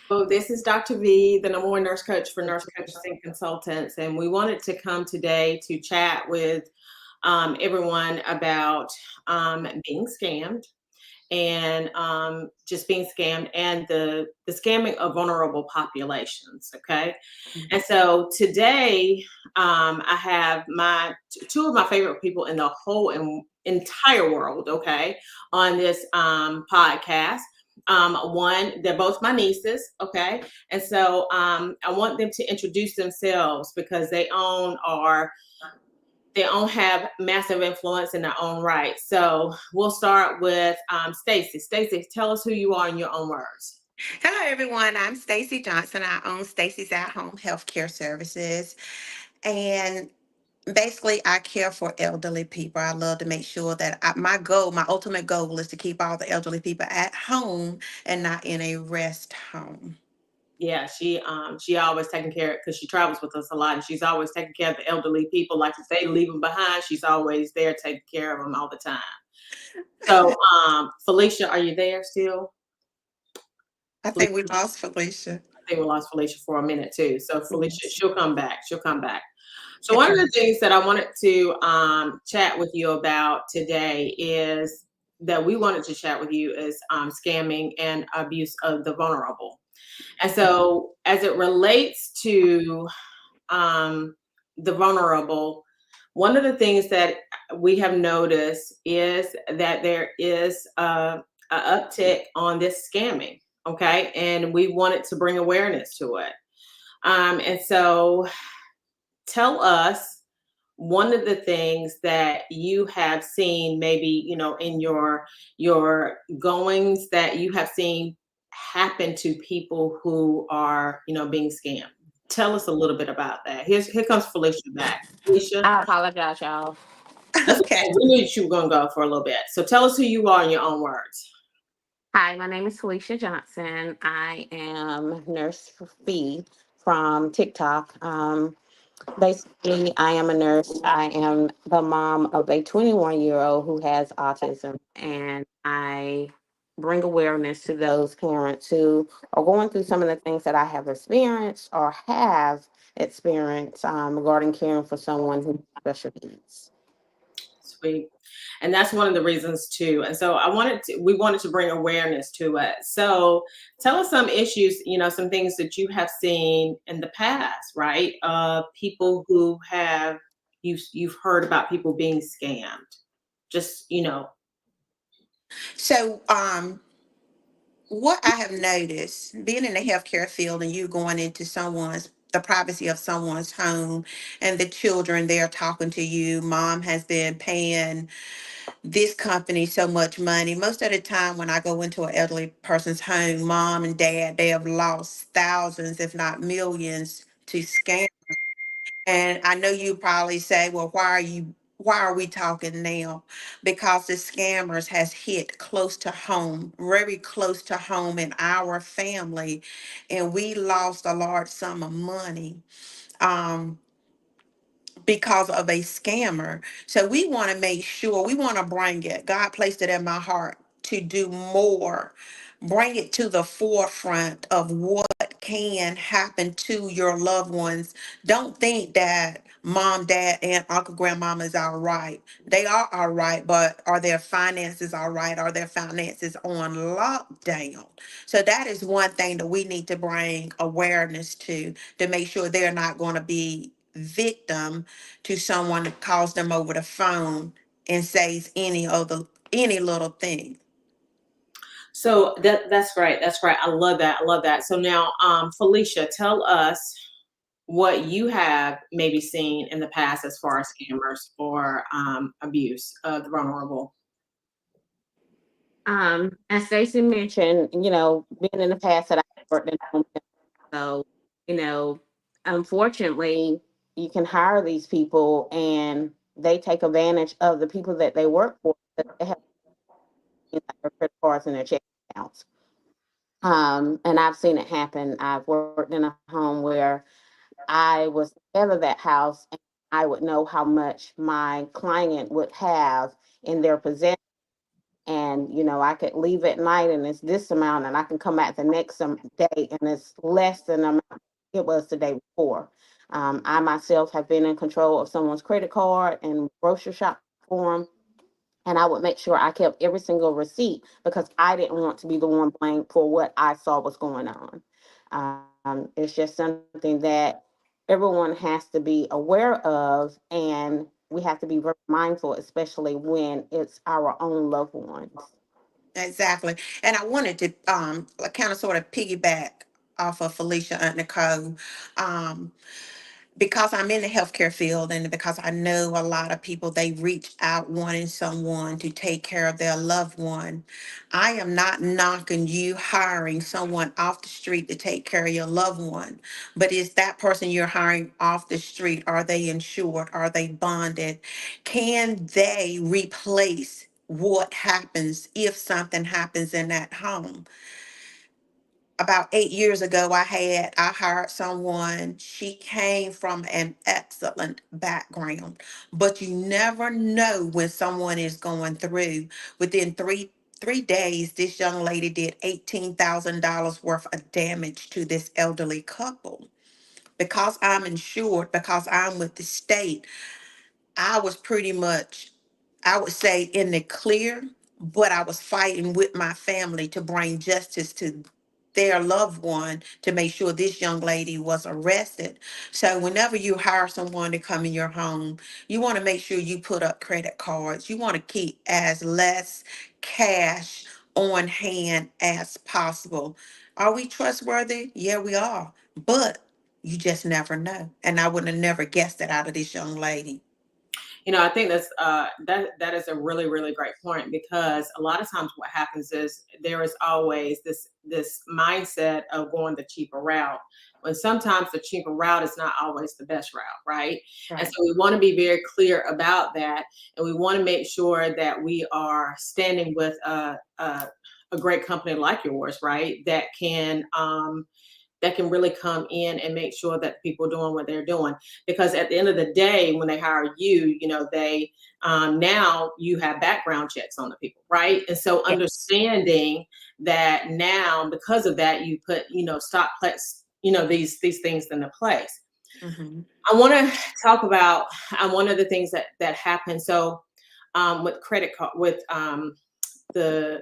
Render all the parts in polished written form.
So this is Dr. V, the number one nurse coach for nurse coaches and consultants, and we wanted to come today to chat with everyone about being scammed and just being scammed and the scamming of vulnerable populations. Okay, and so today I have my two of my favorite people in the whole entire world. Okay, on this podcast. One, they're both my nieces, okay, and so I want them to introduce themselves because they own have massive influence in their own right. So we'll start with Stacy. Stacy, tell us who you are in your own words. Hello, everyone. I'm Stacy Johnson. I own Stacy's At Home Healthcare Services. And basically, I care for elderly people. I love to make sure that my ultimate goal is to keep all the elderly people at home and not in a rest home. Yeah, she always taking care because she travels with us a lot, and she's always taking care of the elderly people. Like if they leave them behind, she's always there taking care of them all the time. So, Felicia, are you there still? I Felicia, think we lost Felicia. I think we lost Felicia for a minute too. So Felicia, Yes. she'll come back. She'll come back. So one of Okay. the things that I wanted to chat with you about today is that we wanted to chat with you is scamming and abuse of the vulnerable. And so, as it relates to the vulnerable, one of the things that we have noticed is that there is a uptick on this scamming. Okay, and we wanted to bring awareness to it. And so, tell us one of the things that you have seen, maybe in your goings, that you have seen happen to people who are being scammed. Tell us a little bit about that. Here comes Felicia back. Felicia, I apologize, y'all. that's Okay. okay. We knew you were going to go for a little bit. So tell us who you are in your own words. Hi, my name is Felicia Johnson. I am Nurse Fee from TikTok. Basically, I am a nurse. I am the mom of a 21-year-old who has autism, and I bring awareness to those parents who are going through some of the things that I have experienced or have experienced regarding caring for someone who has special needs. Sweet. And that's one of the reasons too. And so we wanted to bring awareness to it. So tell us some issues, some things that you have seen in the past, right? People who have you've heard about people being scammed. Just, So, what I have noticed being in the healthcare field and you going into the privacy of someone's home and the children they're talking to you, mom has been paying this company so much money. Most of the time when I go into an elderly person's home, mom and dad, they have lost thousands, if not millions, to scam. And I know you probably say, well, why are we talking now? Because the scammers has hit close to home, very close to home in our family, and we lost a large sum of money. Um, because of a scammer. So we want to make sure, we want to bring it. God placed it in my heart to do more, bring it to the forefront of what can happen to your loved ones. Don't think that mom, dad, and uncle, grandmama is all right. They are all right, but are their finances all right? Are their finances on lockdown? So that is one thing that we need to bring awareness to make sure they're not going to be victim to someone that calls them over the phone and says any little thing. so that's right. That's right. I love that. I love that. So now, Felicia, tell us what you have maybe seen in the past as far as scammers or abuse of the vulnerable. As Stacey mentioned, being in the past that I worked in home care, so, you know, unfortunately, you can hire these people and they take advantage of the people that they work for. That they have their credit cards and their checking accounts. And I've seen it happen. I've worked in a home where I was the head of that house, and I would know how much my client would have in their possession, and I could leave at night and it's this amount, and I can come back the next day and it's less than the amount it was the day before. I myself have been in control of someone's credit card and grocery shop for 'em, and I would make sure I kept every single receipt because I didn't want to be the one blamed for what I saw was going on. It's just something that everyone has to be aware of, and we have to be very mindful, especially when it's our own loved ones. Exactly. And I wanted to like kind of sort of piggyback off of Felicia and Nicole. Um, because I'm in the healthcare field and because I know a lot of people, they reach out wanting someone to take care of their loved one. I am not knocking you hiring someone off the street to take care of your loved one, but is that person you're hiring off the street, are they insured? Are they bonded? Can they replace what happens if something happens in that home? About 8 years ago, I hired someone. She came from an excellent background, but you never know when someone is going through. Within three days, this young lady did $18,000 worth of damage to this elderly couple. Because I'm insured, because I'm with the state, I was pretty much, I would say, in the clear, but I was fighting with my family to bring justice to their loved one to make sure this young lady was arrested. So whenever you hire someone to come in your home, you want to make sure you put up credit cards. You want to keep as less cash on hand as possible. Are we trustworthy? Yeah, we are. But you just never know. And I would have never guessed that out of this young lady. I think that is a really, really great point, because a lot of times what happens is there is always this mindset of going the cheaper route, when sometimes the cheaper route is not always the best route, right? And so we want to be very clear about that, and we want to make sure that we are standing with a great company like yours, right? That can really come in and make sure that people are doing what they're doing. Because at the end of the day, when they hire you, they now you have background checks on the people, right? And so Yes. understanding that now, because of that, you put stop place these things into place. Hmm. I want to talk about one of the things that happened. So with credit card, with the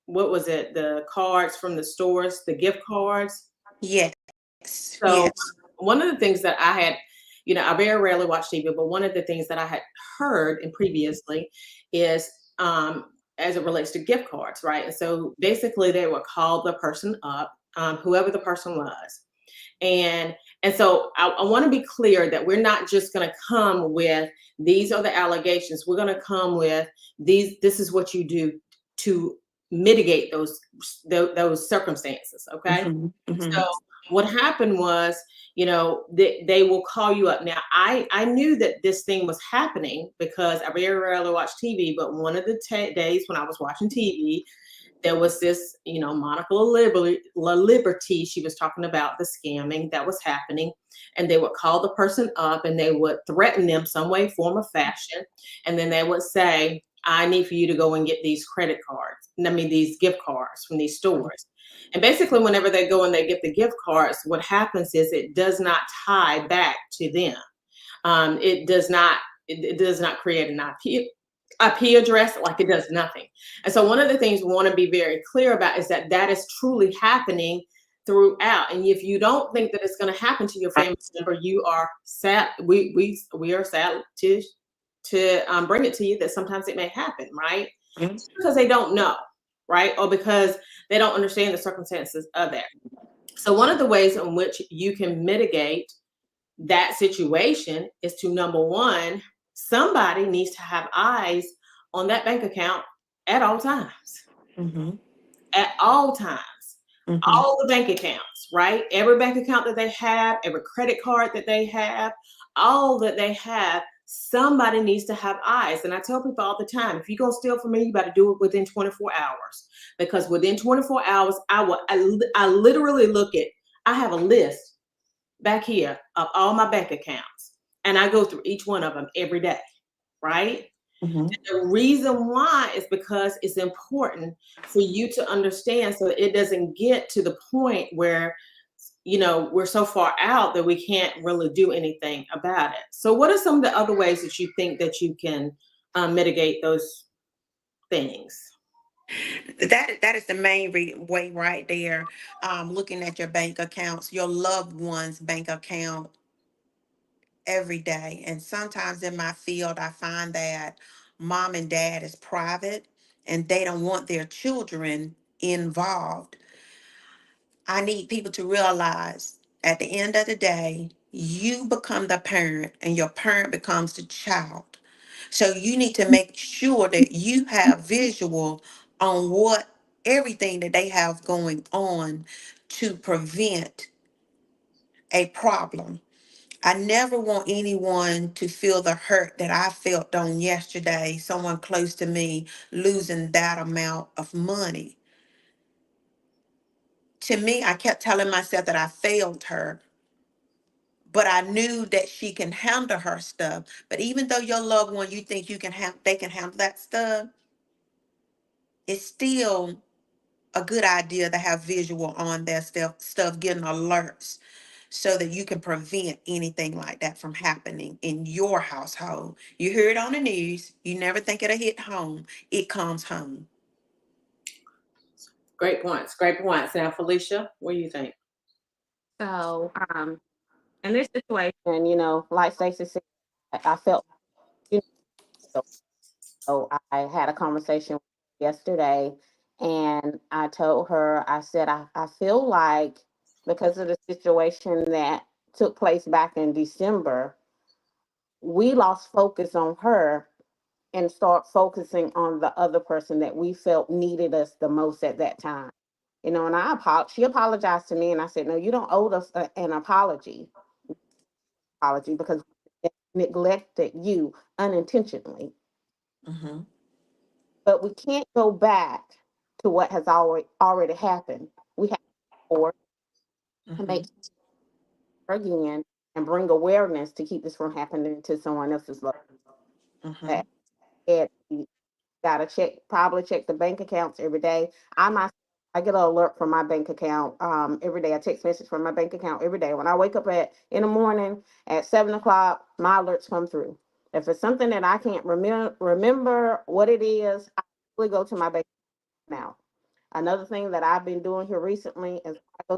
what was it, the cards from the stores, the gift cards. Yes. So Yes. one of the things that I had, I very rarely watch TV, but one of the things that I had heard and previously is as it relates to gift cards, right? And so basically they would call the person up, whoever the person was. And so I want to be clear that we're not just going to come with these are the allegations. We're going to come with this is what you do to mitigate those circumstances. Okay. Hmm. Hmm. So what happened was, they will call you up. Now, I knew that this thing was happening because I very rarely watch TV, but one of the days when I was watching TV, there was this, Monica Liberty. She was talking about the scamming that was happening, and they would call the person up and they would threaten them some way, form, or fashion, and then they would say, "I need for you to go and get these credit cards. I mean, these gift cards from these stores." And basically, whenever they go and they get the gift cards, what happens is it does not tie back to them. It does not. It does not create an IP address, like it does nothing. And so one of the things we want to be very clear about is that is truly happening throughout. And if you don't think that it's going to happen to your family member, you are sad. We are sad to bring it to you that sometimes it may happen, right? Just because they don't know, right? Or because they don't understand the circumstances of that. So one of the ways in which you can mitigate that situation is to, number one, somebody needs to have eyes on that bank account at all times. Hmm. At all times. Hmm. All the bank accounts, right? Every bank account that they have, every credit card that they have, all that they have, somebody needs to have eyes. And I tell people all the time, if you're going to steal from me, you better do it within 24 hours. Because within 24 hours, I literally I have a list back here of all my bank accounts, and I go through each one of them every day, right? Mhm. The reason why is because it's important for you to understand so that it doesn't get to the point where, we're so far out that we can't really do anything about it. So, what are some of the other ways that you think that you can mitigate those things? That is the main way right there. Looking at your bank accounts, your loved one's bank account every day. And sometimes in my field, I find that mom and dad is private and they don't want their children involved. I need people to realize at the end of the day, you become the parent and your parent becomes the child. So you need to make sure that you have visual on what everything that they have going on to prevent a problem. I never want anyone to feel the hurt that I felt on yesterday, someone close to me losing that amount of money. To me, I kept telling myself that I failed her, but I knew that she can handle her stuff. But even though your loved one, you think you can have, they can handle that stuff, it's still a good idea to have visual on that stuff getting alerts so that you can prevent anything like that from happening in your household. You hear it on the news, you never think it'll hit home. It comes home. Great points. Great points. Now, Felicia, what do you think? So, in this situation, like Stacey said, I felt, you so I had a conversation yesterday and I told her, I said, I feel like because of the situation that took place back in December, we lost focus on her and start focusing on the other person that we felt needed us the most at that time. And she apologized to me and I said, no, you don't owe us an apology because we neglected you unintentionally. Mm-hmm. But we can't go back to what has already happened. We have to Mm-hmm. make again and bring awareness to keep this from happening to someone else's life. Mm-hmm. And you gotta probably check the bank accounts every day. I get an alert from my bank account every day. I text message from my bank account every day. When I wake up in the morning at 7 o'clock, my alerts come through. If it's something that I can't remember what it is, I will go to my bank account. Another thing that I've been doing here recently is I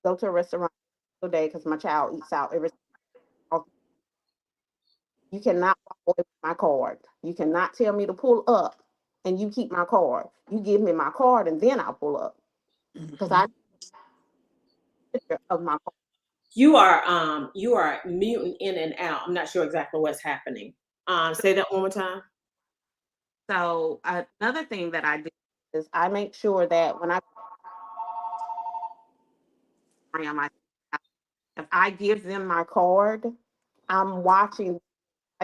go to a restaurant every day because my child eats out every. You cannot walk away with my card. You cannot tell me to pull up and you keep my card. You give me my card and then I'll pull up because I Mm-hmm. need a picture of my card. You are muting in and out. I'm not sure exactly what's happening. Say that one more time. So another thing that I do is I make sure that when I on my if I give them my card, I'm watching the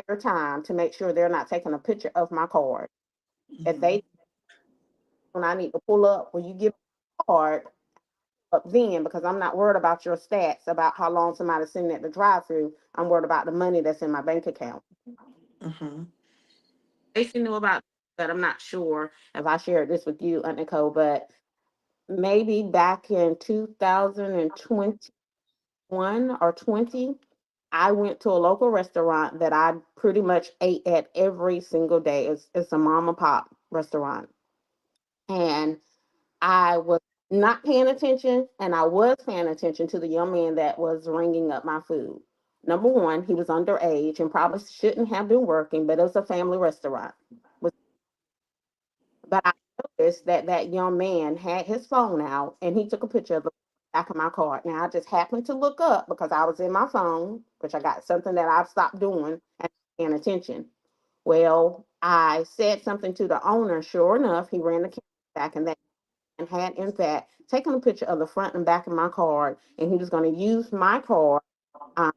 entire time to make sure they're not taking a picture of my card. If Mm-hmm. they when I need to pull up, when you give me the card up then because I'm not worried about your stats about how long somebody's sitting at the drive through. I'm worried about the money that's in my bank account. Mm-hmm. They knew about, but I'm not sure if I shared this with you, Aunt Nicole, but maybe back in 2021 or 20, I went to a local restaurant that I pretty much ate at every single day. It's a mom and pop restaurant. And I was not paying attention, and I was paying attention to the young man that was ringing up my food. Number one, he was underage and probably shouldn't have been working, but it was a family restaurant. But I noticed that that young man had his phone out and he took a picture of the back of my card. Now, I just happened to look up because I was in my phone, which I got something that I've stopped doing and paying attention. Well, I said something to the owner. Sure enough, he ran the camera back and that and had in fact taken a picture of the front and back of my card, and he was going to use my card um,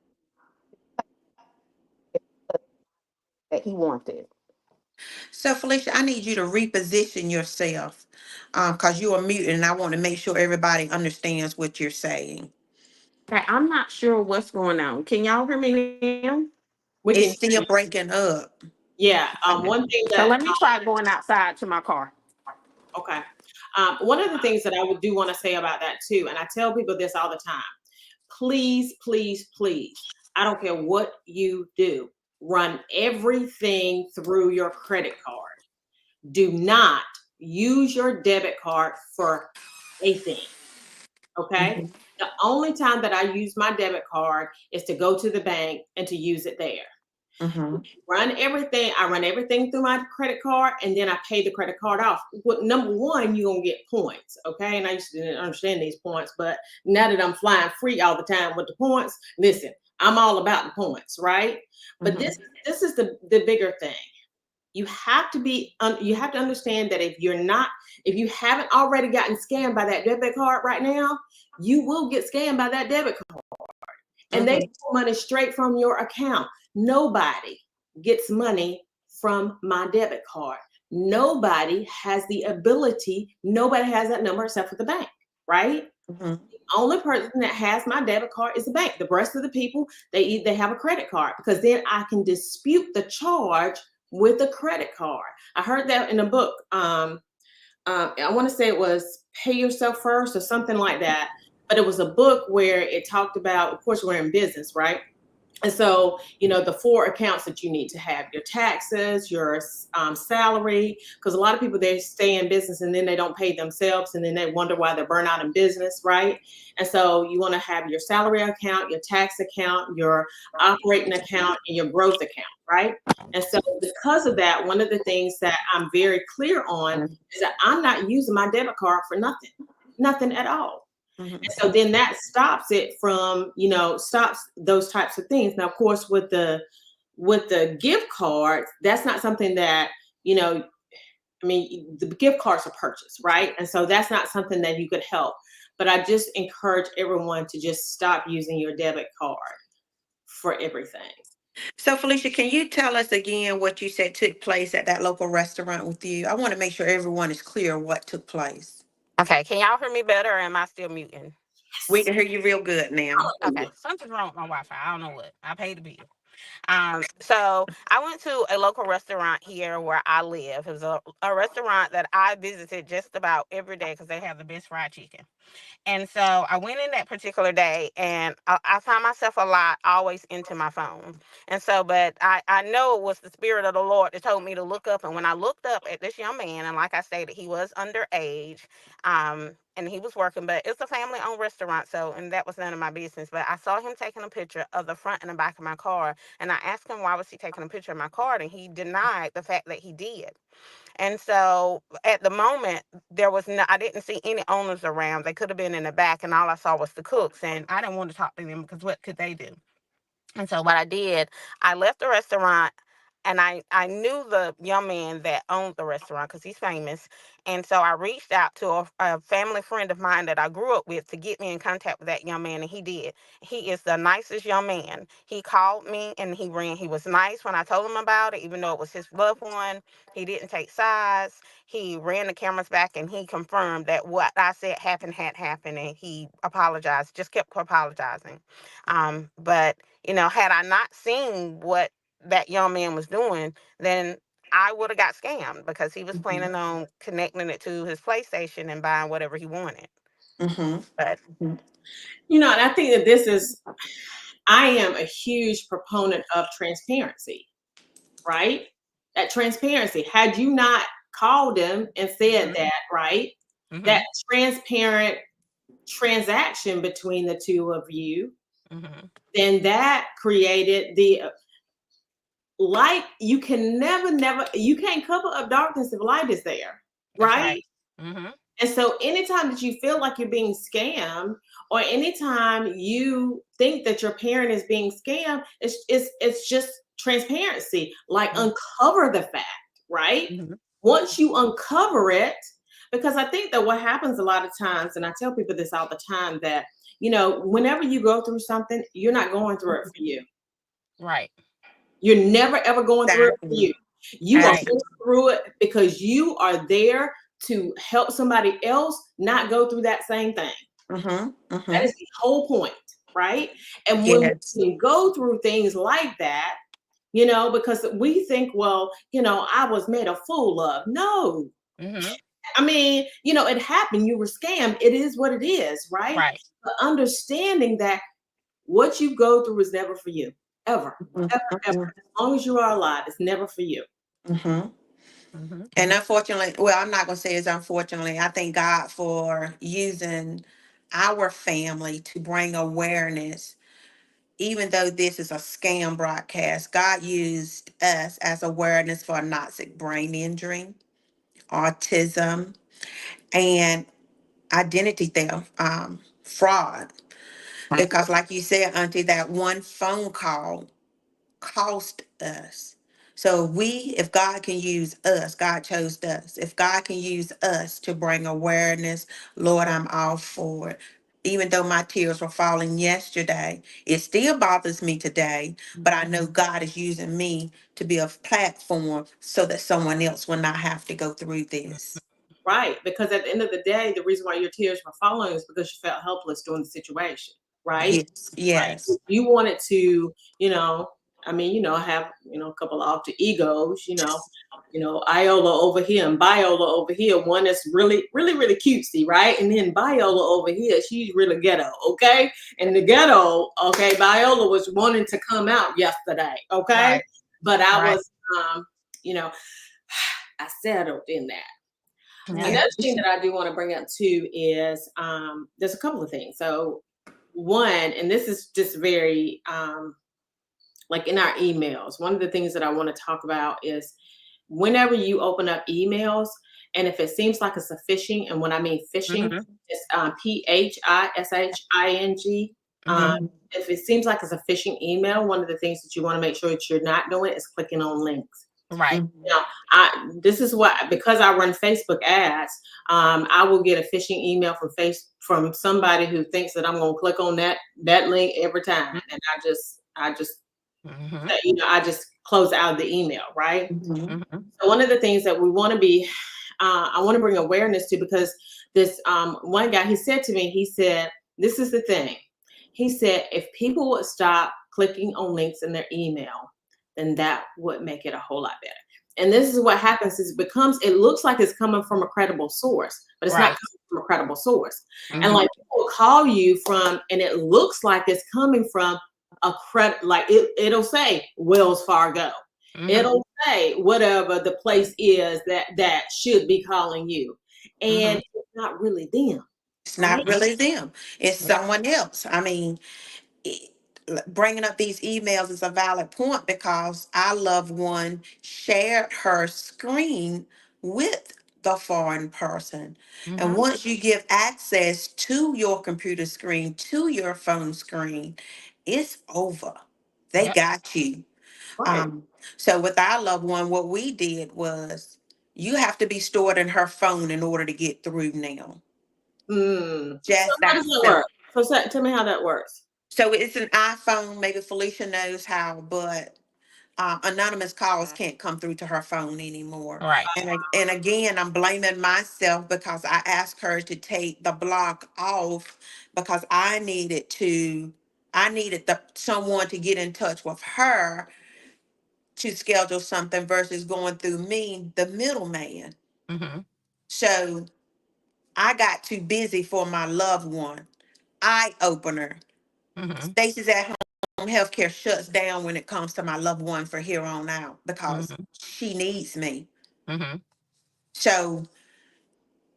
that he wanted. So Felicia, I need you to reposition yourself because you are muted and I want to make sure everybody understands what you're saying. Okay, I'm not sure what's going on. Can y'all hear me now? We It's can. still breaking up. Yeah. One thing So that let me try going outside to my car. okay. One of the things that I would do want to say about that too, and I tell people this all the time, please, please, please, I don't care what you do, run everything through your credit card. Do not use your debit card for anything. Okay. Mhm. The only time that I use my debit card is to go to the bank and to use it there. Mhm. I run everything through my credit card and then I pay the credit card off. Well, number one, you're gonna get points. Okay. And I used to didn't understand these points, but now that I'm flying free all the time with the points, listen, I'm all about the points, right? But Mhm. this is the bigger thing. You have to you have to understand that if you haven't already gotten scammed by that debit card right now, you will get scammed by that debit card. And they Mhm. pull money straight from your account. Nobody gets money from my debit card. Nobody has the ability, nobody has that number except for the bank, right? Mhm. Only person that has my debit card is the bank. The rest of the people, they have a credit card because then I can dispute the charge with a credit card. I heard that in a book. I want to say it was Pay Yourself First or something like that. But it was a book where it talked about, of course, we're in business, right? And so, the 4 accounts that you need to have: your taxes, your salary, because a lot of people, they stay in business and then they don't pay themselves and then they wonder why they're burnt out in business, right? And so you want to have your salary account, your tax account, your operating account, and your growth account, right? And so because of that, one of the things that I'm very clear on is that I'm not using my debit card for nothing at all. Mhm. And so then that stops it from, stops those types of things. Now, of course, with the gift cards, that's not something that, the gift cards are purchased, right? And so that's not something that you could help. But I just encourage everyone to just stop using your debit card for everything. So, Felicia, can you tell us again what you said took place at that local restaurant with you? I want to make sure everyone is clear what took place. Okay, can y'all hear me better or am I still muting? We can hear you real good now. Okay, something's wrong with my Wi-Fi. I don't know what. I paid the bill. So I went to a local restaurant here where I live. It was a restaurant that I visited just about every day because they have the best fried chicken. And so I went in that particular day and I found myself a lot always into my phone. And so, but I know it was the Spirit of the Lord that told me to look up. And when I looked up at this young man, and like I stated, he was underage, and he was working, but it's a family owned restaurant. So, and that was none of my business. But I saw him taking a picture of the front and the back of my car. And I asked him why was he taking a picture of my car, and he denied the fact that he did. And so at the moment, there was no, I didn't see any owners around. They could have been in the back, and all I saw was the cooks. And I didn't want to talk to them because what could they do? And so what I did, I left the restaurant and I knew the young man that owned the restaurant because he's famous. And so I reached out to a family friend of mine that I grew up with to get me in contact with that young man. And he did. He is the nicest young man. He called me and he was nice when I told him about it, even though it was his loved one. He didn't take sides. He ran the cameras back and he confirmed that what I said had happened. And he apologized, just kept apologizing. But had I not seen what that young man was doing, then I would have got scammed because he was Mhm. planning on connecting it to his PlayStation and buying whatever he wanted. Mhm. But Mhm. And I think that I am a huge proponent of transparency, right? That transparency. Had you not called him and said mhm, that, right? That mhm, transparent transaction between the two of you, mhm. then that created the light. You can never, you can't cover up darkness if light is there, That's right? right. Mhm, And so anytime that you feel like you're being scammed, or anytime you think that your parent is being scammed, it's just transparency. Like, mhm, uncover the fact, right? mhm. Once you uncover it, because I think that what happens a lot of times, and I tell people this all the time, that whenever you go through something, you're not going through it for you. Right. You're never ever going through it for Exactly. you. You are Right. going through it because you are there to help somebody else not go through that same thing. Mhm. That is Mhm. the whole point, right? And when Yes. we go through things like that, because we think, well, I was made a fool of. No, Mm-hmm. I mean, it happened. You were scammed. It is what it is, right? Right. But understanding that what you go through is never for you, ever, ever, ever. As long as you are alive, it's never for you. Mhm. Mm-hmm. And unfortunately, well, I'm not going to say it's unfortunately. I thank God for using our family to bring awareness. Even though this is a scam broadcast, God used us as awareness for anoxic brain injury, autism, and identity theft, fraud. Because, like you said, Auntie, that one phone call cost us. So if God can use us, God chose us. If God can use us to bring awareness, Lord, I'm all for it. Even though my tears were falling yesterday, it still bothers me today, but I know God is using me to be a platform so that someone else will not have to go through this. Right. Because at the end of the day, the reason why your tears were falling is because you felt helpless during the situation. Right. Yes, yes. You wanted to, have, a couple of alter egos, Iola over here and Biola over here. One that's really, really, really cutesy, right? And then Biola over here, she's really ghetto, okay? And the ghetto, okay, Biola was wanting to come out yesterday, okay? Right. But I Right. was, I settled in that. Yeah. Another thing that I do want to bring up too is there's a couple of things. So one, and this is just very like in our emails, one of the things that I want to talk about is whenever you open up emails, and if it seems like it's a phishing, and when I mean phishing, Mm-hmm. it's PHISHING. Mhm. If it seems like it's a phishing email, one of the things that you want to make sure that you're not doing is clicking on links. Right. Mhm. Now, this is what, because I run Facebook ads, I will get a phishing email from somebody who thinks that I'm going to click on that link every time, and I just Mm-hmm. I just close out the email, right? Mhm. Mm-hmm. So one of the things that we want to be, I want to bring awareness to, because this one guy, he said to me, he said, this is the thing. He said, if people would stop clicking on links in their email, then that would make it a whole lot better. And this is what happens is it looks like it's coming from a credible source, but it's not Right. coming from a credible source. And Mm-hmm. like people will call you from, and it looks like it's coming from a credit, like it'll say Wells Fargo. Mm-hmm. It'll say whatever the place is that should be calling you. And it's not really them, It's right? not really them. It's Yeah. someone else. I mean, it- bringing up these emails is a valid point because our loved one shared her screen with the foreign person. And Mm-hmm. once you give access to your computer screen, to your phone screen, it's over. They Yep. got you. Right. Um, so with our loved one, what we did was you have to be stored in her phone in order to get through now. So Just how that does that simple. work? Tell me how that works. So it's an iPhone. Maybe Felicia knows how, but anonymous calls can't come through to her phone anymore. Right. And again, I'm blaming myself because I asked her to take the block off because I needed someone to get in touch with her to schedule something versus going through me, the middleman. Mm-hmm. So I got too busy for my loved one. Eye opener. Mm-hmm. Stacy's at home healthcare shuts down when it comes to my loved one for here on out because Mm-hmm. she needs me. Mm-hmm. So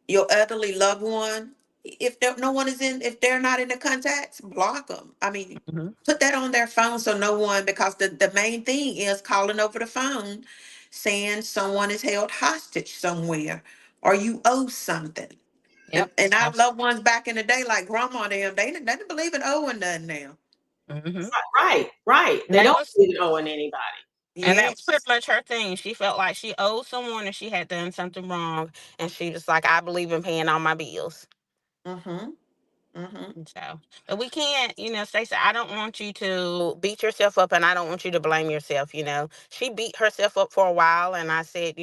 your elderly loved one, if they're not in the contacts, block them. I mean, Mm-hmm. put that on their phone so no one, because the main thing is calling over the phone saying someone is held hostage somewhere or you owe something. Yep. And our loved ones back in the day, like grandma them, they didn't believe in owing nothing now. Mm-hmm. Right. And They that don't was need it owing anybody. Yes. pretty much her thing. She felt like she owed someone and she had done something wrong, and she was like, "I believe in paying all my bills." Mm-hmm. Mm-hmm. And so, but we can't, Stacey, I don't want you to beat yourself up, and I don't want you to blame yourself. She beat herself up for a while, and I said,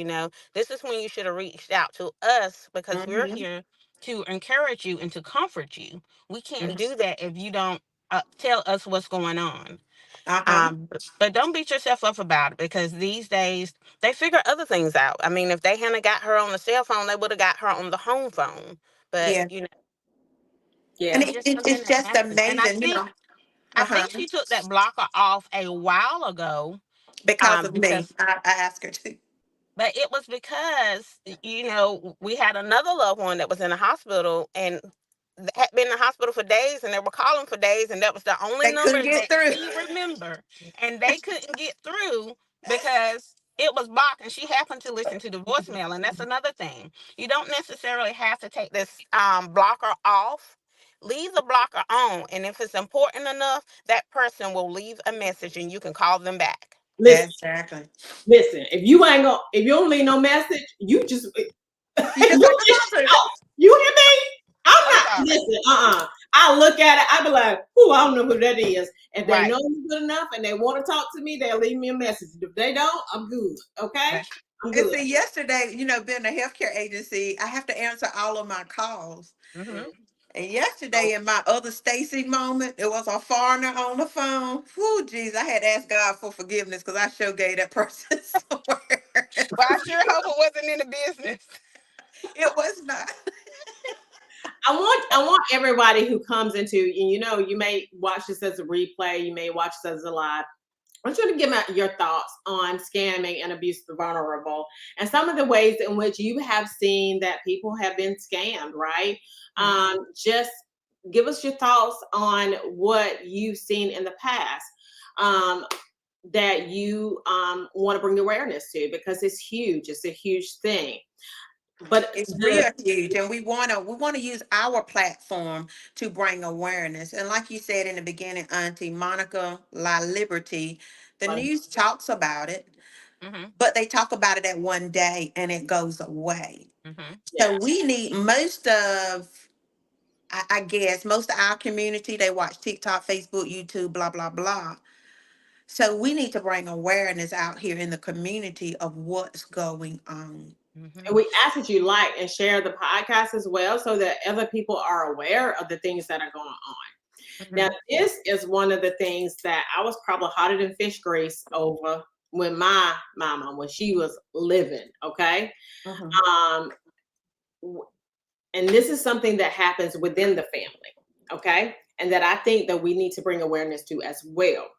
this is when you should have reached out to us because we're Mm-hmm. here to encourage you and to comfort you. We can't do that if you don't tell us what's going on. Uh-huh. But don't beat yourself up about it, because these days they figure other things out. I mean, if they hadn't got her on the cell phone, they would have got her on the home phone. But Yeah. And Yeah. it's just something it's that just happens. And amazing, you know. I Uh-huh. think she took that blocker off a while ago. Because of Because me. I asked her to. But it was because, we had another loved one that was in the hospital and had been in the hospital for days, and they were calling for days, and that was the only They couldn't number get that through. she remember. And they couldn't get through because it was blocked, and she happened to listen to the voicemail. And that's another thing. You don't necessarily have to take this blocker off. Leave the blocker on, and if it's important enough, that person will leave a message and you can call them back. Listen, Exactly. listen. If you don't leave no message, you just You just you got to just talk to. out. You hear me? I'm I'm not sorry. listen. I look at it. I be like, "Who? I don't know who that is." If they Right. know me good enough and they want to talk to me, they'll leave me a message. If they don't, I'm good. Okay, I'm And good. see, yesterday, being a healthcare agency, I have to answer all of my calls. Mm-hmm. And yesterday, in my other Stacy moment, it was a foreigner on the phone. Whew, geez, I had to ask God for forgiveness because I sure gave that person somewhere. Well, I sure hope it wasn't in the business. It was not. I want everybody who comes into, and you may watch this as a replay, you may watch this as a live. I want you to give me your thoughts on scamming and abuse of the vulnerable and some of the ways in which you have seen that people have been scammed, right? Just give us your thoughts on what you've seen in the past that you want to bring awareness to, because it's huge. It's a huge thing. But It's real huge, and we wanna use our platform to bring awareness. And like you said in the beginning, Auntie Monica La Liberty, the news talks about it, Mm-hmm. but they talk about it at one day and it goes away. Mm-hmm. yeah, So we need I guess most of our community, they watch TikTok, Facebook, YouTube, blah, blah, blah. So we need to bring awareness out here in the community of what's going on. Mm-hmm. and we ask that you like and share the podcast as well so that other people are aware of the things that are going on. Now, this is one of the things that I was probably hotter than fish grease over when my mama, when she was living, okay? Mhm. Um, and this is something that happens within the family, okay? And that I think that we need to bring awareness to as well.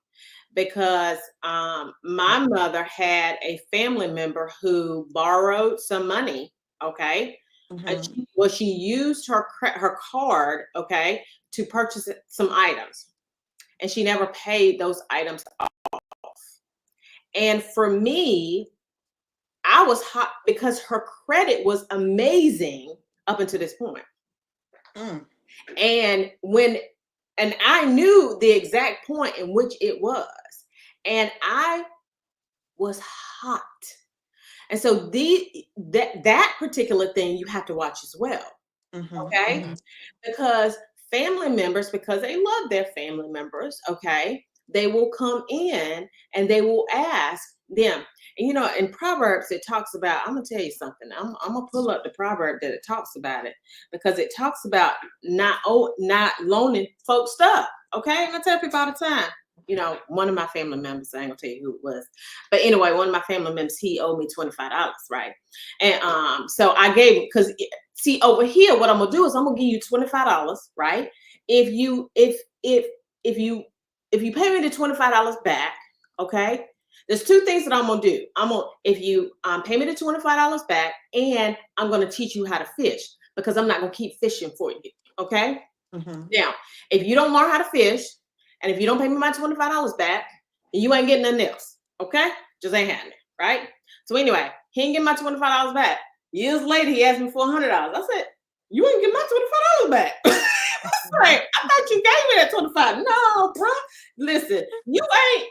Because my mother had a family member who borrowed some money, okay? Mhm. She used her card, okay, to purchase some items, and she never paid those items off. And for me, I was hot because her credit was amazing up until this point. Mm. And I knew the exact point in which it was, and I was hot. And so that particular thing you have to watch as well. Mhm. Okay? Mhm. Because family members, because they love their family members, okay, they will come in and they will ask them. And in Proverbs, it talks about, I'm gonna tell you something. I'm gonna pull up the proverb that it talks about it, because it talks about not loaning folks stuff. Okay, and I tell people all the time. One of my family members, I ain't gonna tell you who it was, but anyway, one of my family members, he owed me $25, right? And so I gave him, because see, over here, what I'm gonna do is I'm gonna give you $25, right? If you pay me the $25 back, okay? There's two things that I'm gonna do. If you pay me the $25 back, and I'm gonna teach you how to fish, because I'm not gonna keep fishing for you, okay? Mhm. Now, if you don't learn how to fish, and if you don't pay me my $25 back, then you ain't getting nothing else, okay? Just ain't happening, right? So anyway, he ain't getting my $25 back. Years later, he asked me for $100. I said, "You ain't get my $25 back." Like, I thought you gave me that 25. No, bro. Listen, you ain't.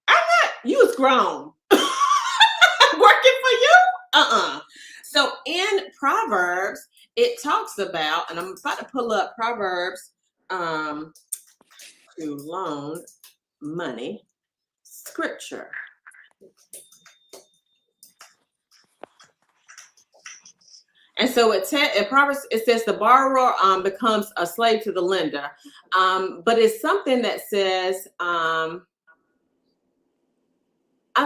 I'm not. You was grown. Working for you? So in Proverbs, it talks about, and I'm about to pull up Proverbs to loan money scripture. And so it Proverbs, it says the borrower becomes a slave to the lender. But it's something that says, I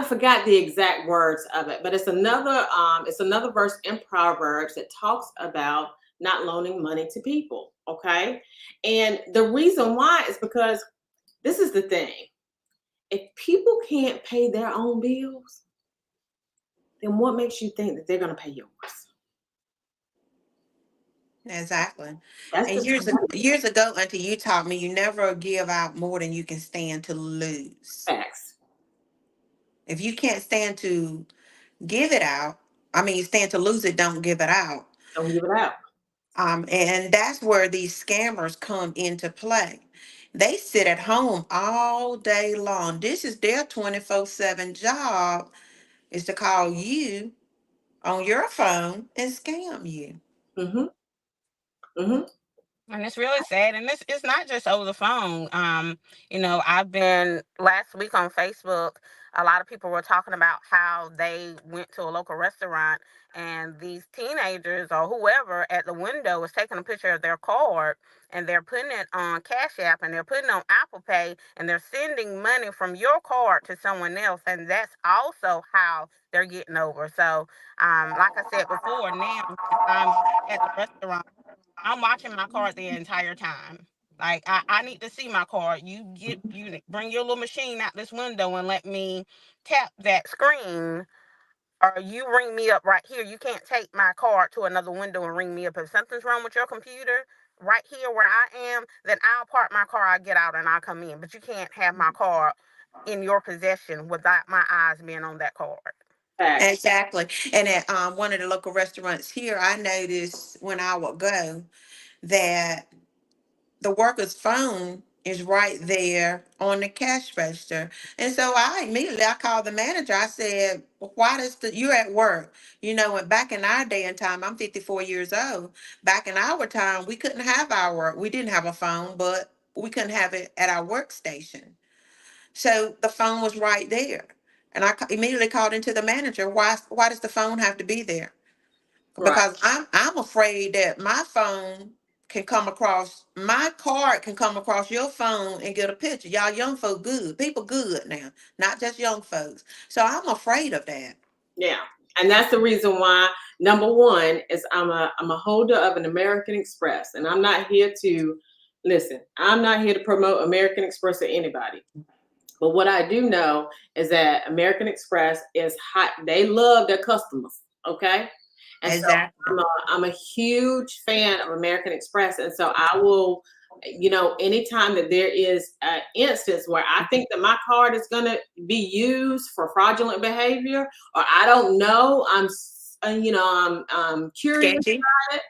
forgot the exact words of it, but it's another verse in Proverbs that talks about not loaning money to people. Okay. And the reason why is because this is the thing. If people can't pay their own bills, then what makes you think that they're going to pay yours? Exactly. That's And the years ago, Auntie, you taught me you never give out more than you can stand to lose. facts. If you can't stand to give it out, I mean, stand to lose it, don't give it out. Don't give it out. And that's where these scammers come into play. They sit at home all day long. This is their 24/7 job, is to call you on your phone and scam you. Mm-hmm. Mm-hmm. And it's really sad. And it's not just over the phone. I've been last week on Facebook, a lot of people were talking about how they went to a local restaurant and these teenagers or whoever at the window was taking a picture of their card and they're putting it on Cash App and they're putting it on Apple Pay and they're sending money from your card to someone else. And that's also how they're getting over. So, like I said before, now I'm at the restaurant. I'm watching my card the entire time. Like I need to see my card. You bring your little machine out this window and let me tap that screen, or you ring me up right here. You can't take my card to another window and ring me up. If something's wrong with your computer, right here where I am, then I'll park my car, I'll get out and I'll come in. But you can't have my card in your possession without my eyes being on that card. Facts. Exactly. And at one of the local restaurants here, I noticed when I would go that the worker's phone is right there on the cash register. And so I called the manager. I said, "Well, why does you're at work?" And back in our day and time, I'm 54 years old. Back in our time, we didn't have a phone, but we couldn't have it at our workstation. So the phone was right there. And immediately called into the manager. Why does the phone have to be there? Right. Because I'm afraid that my card can come across your phone and get a picture. Y'all young folk good. People good now, not just young folks. So I'm afraid of that. Yeah. And that's the reason why number one is I'm a holder of an American Express. And I'm not here to listen, I'm not here to promote American Express or anybody. But what I do know is that American Express is hot. They love their customers. Okay. And so Exactly. I'm a huge fan of American Express. And so I will, anytime that there is an instance where I think that my card is going to be used for fraudulent behavior, or I don't know, I'm curious Sketchy. about it,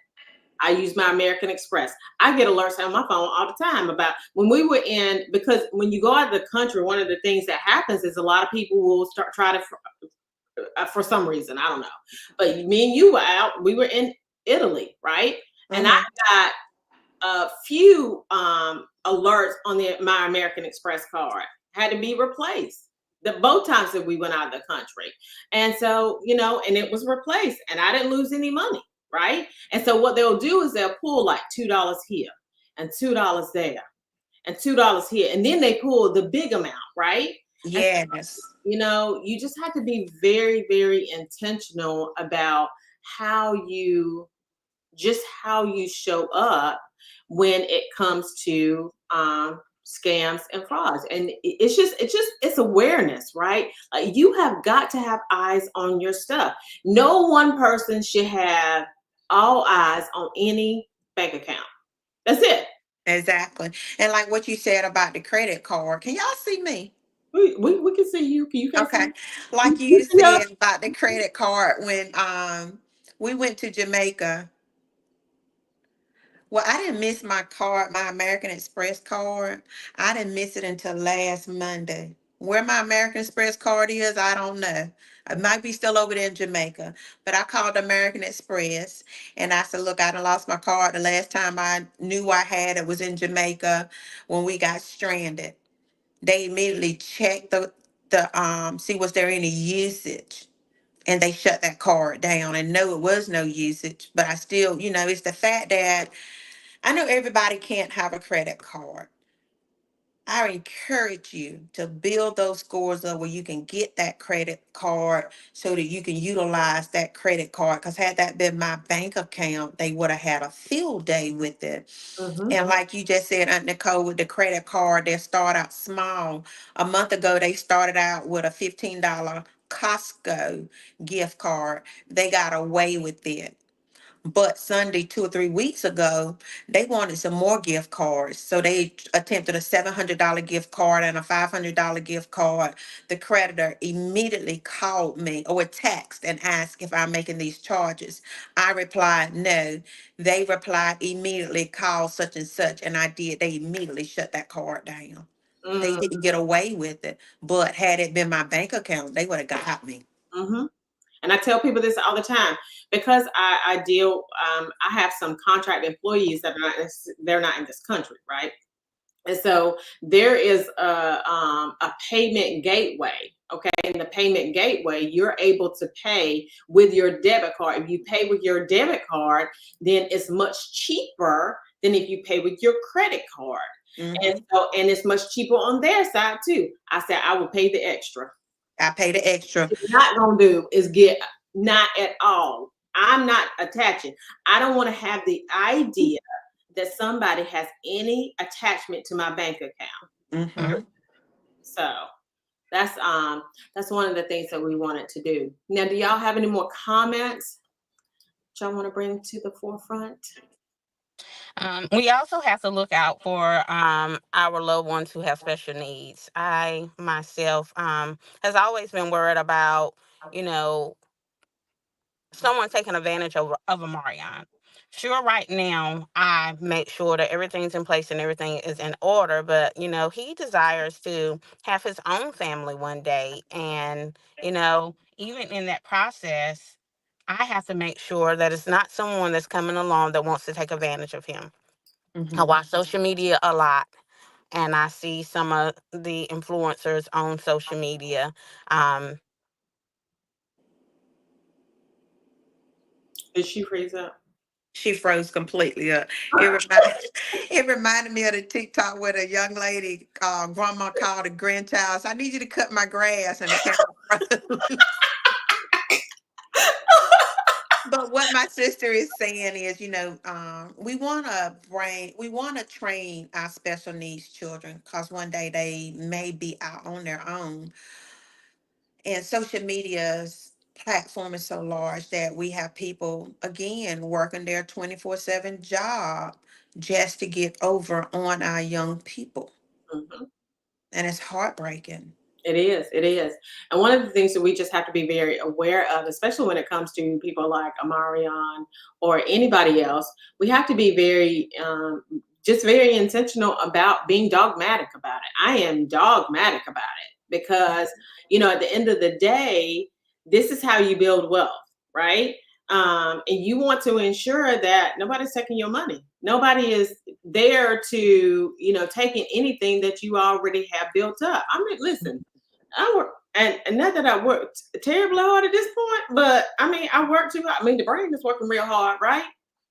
I use my American Express. I get alerts on my phone all the time about when we were because when you go out of the country, one of the things that happens is a lot of people will try to, for some reason, I don't know. But me and you were out, we were in Italy, right? And I got a few alerts on my American Express card, had to be replaced. Both times that we went out of the country. And so, and it was replaced and I didn't lose any money, right? And so what they'll do is they'll pull like $2 here and $2 there and $2 here. And then they pull the big amount, right? Yes. You just have to be very, very intentional about how you show up when it comes to scams and frauds. And it's awareness, right? Like you have got to have eyes on your stuff. No one person should have all eyes on any bank account. That's it. Exactly. And like what you said about the credit card, can y'all see me? We can see you. You can see Okay. me. Like you said about the credit card when we went to Jamaica. Well, I didn't miss my American Express card. I didn't miss it until last Monday. Where my American Express card is, I don't know. It might be still over there in Jamaica. But I called American Express and I said, look, I done lost my card. The last time I knew I had it was in Jamaica when we got stranded. They immediately checked the see was there any usage. and they shut that card down. And no, it was no usage, but I still, it's the fact that I know everybody can't have a credit card. I encourage you to build those scores up where you can get that credit card so that you can utilize that credit card. Because had that been my bank account, they would have had a field day with it. Mm-hmm. And like you just said, Aunt Nicole, with the credit card, they start out small. A month ago, they started out with a $15 Costco gift card. They got away with it. But Sunday, 2 or 3 weeks ago, they wanted some more gift cards. So they attempted a $700 gift card and a $500 gift card. The creditor immediately called me or text and asked if I'm making these charges. I replied, no. They replied immediately, call such and such. And I did. They immediately shut that card down. They didn't get away with it. But had it been my bank account, they would have got me. Mm-hmm. And I tell people this all the time because I have some contract employees that they're not in this country, right? And so there is a payment gateway. Okay. In the payment gateway, you're able to pay with your debit card. If you pay with your debit card, then it's much cheaper than if you pay with your credit card. Mm-hmm. And it's much cheaper on their side too. I said, I will pay the extra. I pay the extra. What you're not gonna do is get not at all. I'm not attaching. I don't want to have the idea that somebody has any attachment to my bank account. Mm-hmm. So that's one of the things that we wanted to do. Now, do y'all have any more comments that y'all want to bring to the forefront? We also have to look out for our loved ones who have special needs. I myself has always been worried about, you know, someone taking advantage of Amarion. Sure, right now I make sure that everything's in place and everything is in order, but he desires to have his own family one day. And, even in that process, I have to make sure that it's not someone that's coming along that wants to take advantage of him. I watch social media a lot, and I see some of the influencers on social media. Did she freeze up? She froze completely up. It reminded me of the TikTok where the young lady, grandma called the grandchild. I need you to cut my grass, and the camera froze. But what my sister is saying is, we want to train our special needs children because one day they may be out on their own. And social media's platform is so large that we have people, again, working their 24/7 job just to get over on our young people. Mm-hmm. And it's heartbreaking. It is. It is. And one of the things that we just have to be very aware of, especially when it comes to people like Amarion or anybody else, we have to be just very intentional about being dogmatic about it. I am dogmatic about it because, at the end of the day, this is how you build wealth, right? And you want to ensure that nobody's taking your money. Nobody is there to, taking anything that you already have built up. I mean, listen, I work, and not that I worked terribly hard at this point, but I work too hard. The brain is working real hard, right?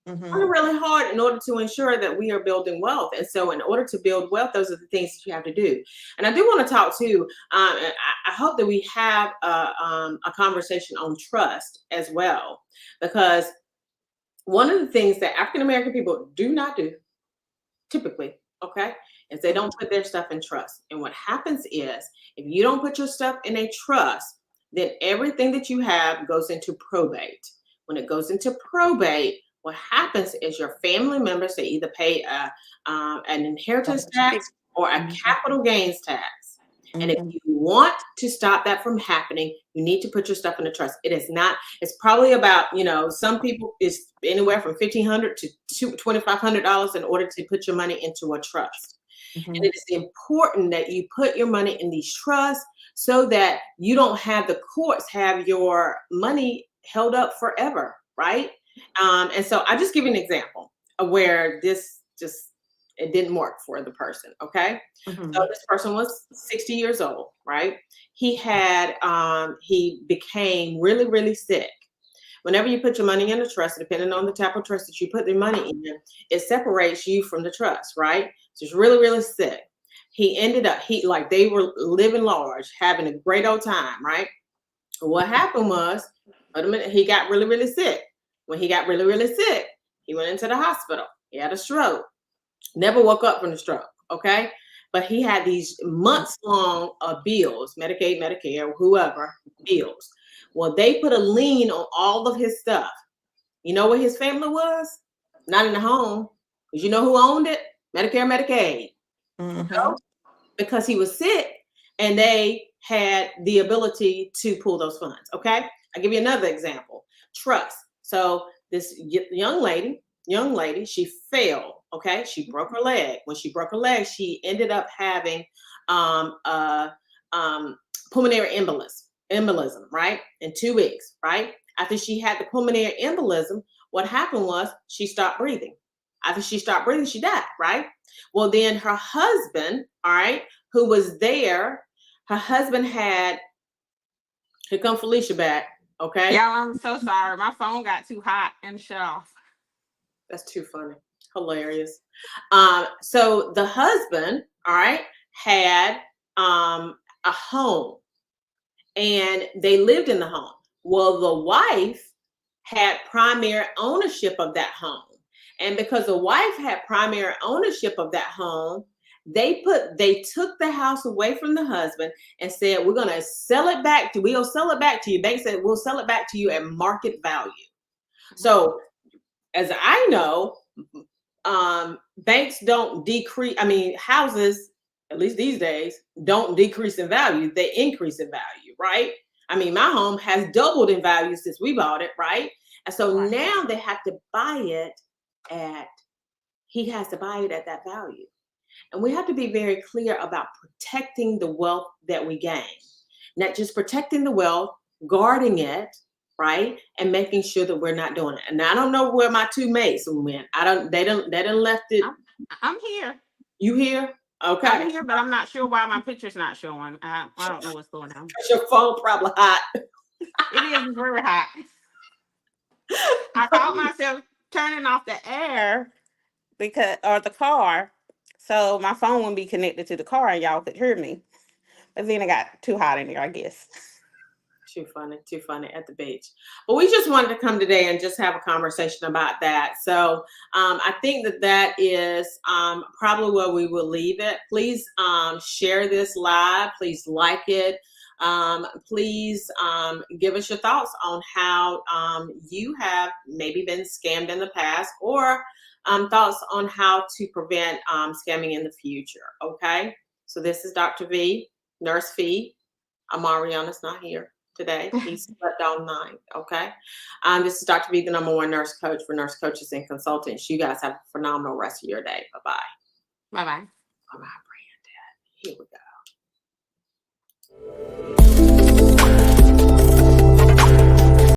Mm-hmm. Working really hard in order to ensure that we are building wealth. And so in order to build wealth, those are the things that you have to do. And I do want to talk too, and I hope that we have a conversation on trust as well, because one of the things that African-American people do not do typically, okay, is they don't put their stuff in trust. And what happens is if you don't put your stuff in a trust, then everything that you have goes into probate. When it goes into probate, what happens is your family members, they either pay an inheritance tax or a capital gains tax. And if you want to stop that from happening, you need to put your stuff in a trust. It's probably about, some people it's anywhere from $1,500 to $2,500 in order to put your money into a trust. Mm-hmm. And it is important that you put your money in these trusts so that you don't have the courts have your money held up forever, right? And so I just give you an example of where this just It didn't work for the person. Okay. Mhm. So this person was 60 years old, right? He became really, really sick. Whenever you put your money in a trust, depending on the type of trust that you put the money in, it separates you from the trust, right? So he's really, really sick. He ended up, they were living large, having a great old time, right? What happened was, wait a minute, he got really, really sick. When he got really, really sick, he went into the hospital. He had a stroke. Never woke up from the stroke, okay? But he had these months long bills, Medicaid, Medicare, whoever, bills. Well, they put a lien on all of his stuff. You know what his family was? Not in the home. Because you know who owned it? Medicare, Medicaid. Mhm. Because he was sick and they had the ability to pull those funds. Okay. I'll give you another example. Trust. So this young lady, she fell. Okay. She broke her leg. When she broke her leg, she ended up having a pulmonary embolism, right? In 2 weeks, right? After she had the pulmonary embolism, what happened was she stopped breathing. After she stopped breathing, she died, right? Well, then her husband, all right, who was there, her husband had, here come Felicia back, okay? Y'all, I'm so sorry. My phone got too hot and shut off. That's too funny. Hilarious. So the husband, all right, had a home and they lived in the home. Well, the wife had primary ownership of that home. And because the wife had primary ownership of that home, they took the house away from the husband and said, we'll sell it back to you. Bank said, we'll sell it back to you at market value. So as I know, banks don't decrease. I mean, houses, at least these days, don't decrease in value. They increase in value, right? I mean, my home has doubled in value since we bought it, right? And so Right. now they have to buy it he has to buy it at that value. And we have to be very clear about protecting the wealth that we gain, not just protecting the wealth, guarding it, right, and making sure that we're not doing it. And I don't know where my two mates went. They didn't left it. I'm here. You here? Okay. I'm here, but I'm not sure why my picture's not showing. I don't know what's going on. Your phone probably hot. It is very hot. I caught myself turning off the air or the car, so my phone wouldn't be connected to the car and y'all could hear me. But then it got too hot in there, I guess. Too funny at the beach. But we just wanted to come today and just have a conversation about that. So I think that is probably where we will leave it. Please share this live. Please like it. Please give us your thoughts on how you have maybe been scammed in the past, or thoughts on how to prevent scamming in the future. Okay. So this is Dr. V, Nurse Fee. Amariana's not here today. He slept all night. Okay. This is Dr. V, the #1 nurse coach for nurse coaches and consultants. You guys have a phenomenal rest of your day. Bye-bye. Bye-bye. Bye-bye, Brandon. Here we go.